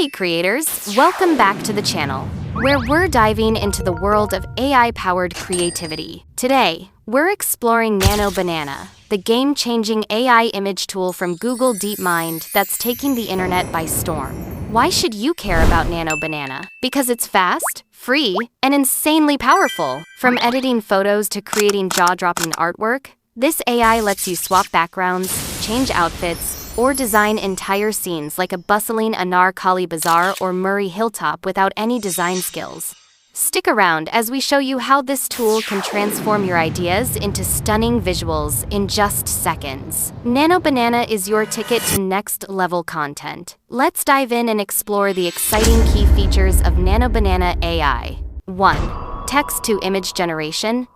Hey creators, welcome back to the channel, where we're diving into the world of AI-powered creativity. Today, we're exploring Nano Banana, the game-changing AI image tool from Google DeepMind that's taking the internet by storm. Why should you care about Nano Banana? Because it's fast, free, and insanely powerful. From editing photos to creating jaw-dropping artwork, this AI lets you swap backgrounds, change outfits, or design entire scenes like a bustling Anarkali Bazaar or Murray Hilltop without any design skills. Stick around as we show you how this tool can transform your ideas into stunning visuals in just seconds. Nano Banana is your ticket to next-level content. Let's dive in and explore the exciting key features of Nano Banana AI. 1. Text-to-image generation.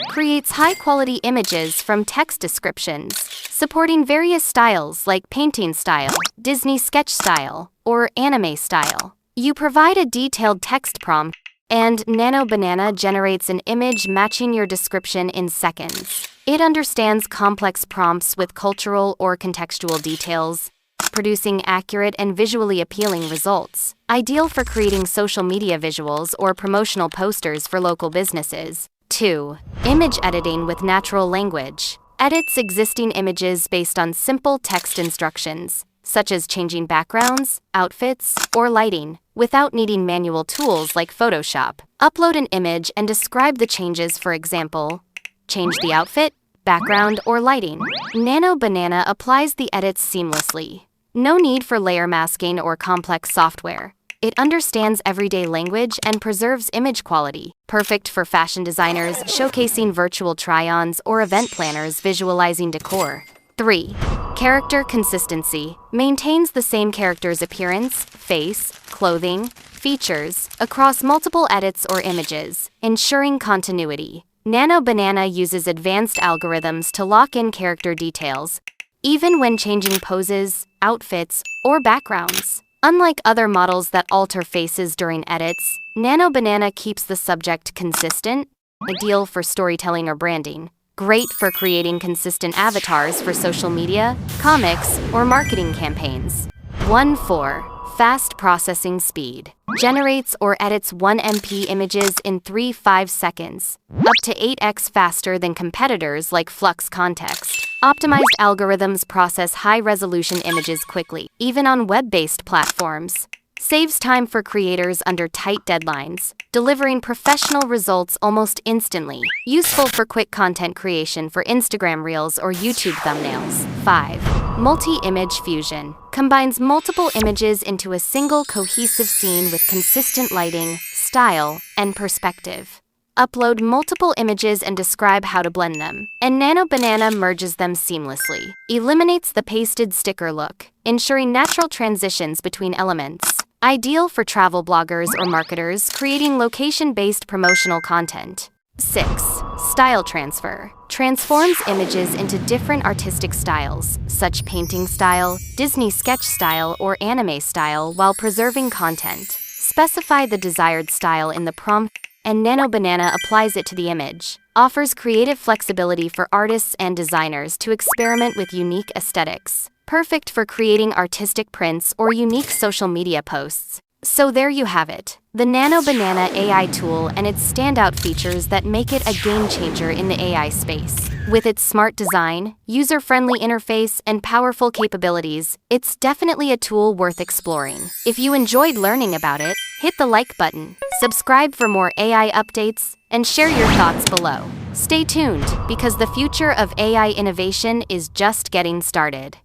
Creates high-quality images from text descriptions, supporting various styles like painting style, Disney sketch style, or anime style. You provide a detailed text prompt, and Nano Banana generates an image matching your description in seconds. It understands complex prompts with cultural or contextual details, producing accurate and visually appealing results. Ideal for creating social media visuals or promotional posters for local businesses. 2. Image editing with natural language. Edits existing images based on simple text instructions, such as changing backgrounds, outfits, or lighting, without needing manual tools like Photoshop. Upload an image and describe the changes, for example, change the outfit, background, or lighting. Nano Banana applies the edits seamlessly. No need for layer masking or complex software. It understands everyday language and preserves image quality, perfect for fashion designers showcasing virtual try-ons or event planners visualizing decor. 3. Character consistency. Maintains the same character's appearance, face, clothing, features across multiple edits or images, ensuring continuity. Nano Banana uses advanced algorithms to lock in character details, even when changing poses, outfits, or backgrounds. Unlike other models that alter faces during edits, Nano Banana keeps the subject consistent, ideal for storytelling or branding, great for creating consistent avatars for social media, comics, or marketing campaigns. 1.4. Fast processing speed. Generates or edits 1 MP images in 3-5 seconds, up to 8x faster than competitors like Flux Context. Optimized algorithms process high-resolution images quickly, even on web-based platforms. Saves time for creators under tight deadlines, delivering professional results almost instantly. Useful for quick content creation for Instagram Reels or YouTube thumbnails. 5. Multi-image fusion. Combines multiple images into a single cohesive scene with consistent lighting, style, and perspective. Upload multiple images and describe how to blend them, and Nano Banana merges them seamlessly. Eliminates the pasted sticker look, ensuring natural transitions between elements. Ideal for travel bloggers or marketers creating location-based promotional content. 6. Style transfer. Transforms images into different artistic styles, such painting style, Disney sketch style, or anime style while preserving content. Specify the desired style in the prompt, and Nano Banana applies it to the image. Offers creative flexibility for artists and designers to experiment with unique aesthetics. Perfect for creating artistic prints or unique social media posts. So there you have it, the Nano Banana AI tool and its standout features that make it a game changer in the AI space. With its smart design, user-friendly interface, and powerful capabilities, it's definitely a tool worth exploring. If you enjoyed learning about it, hit the like button, subscribe for more AI updates, and share your thoughts below. Stay tuned, because the future of AI innovation is just getting started.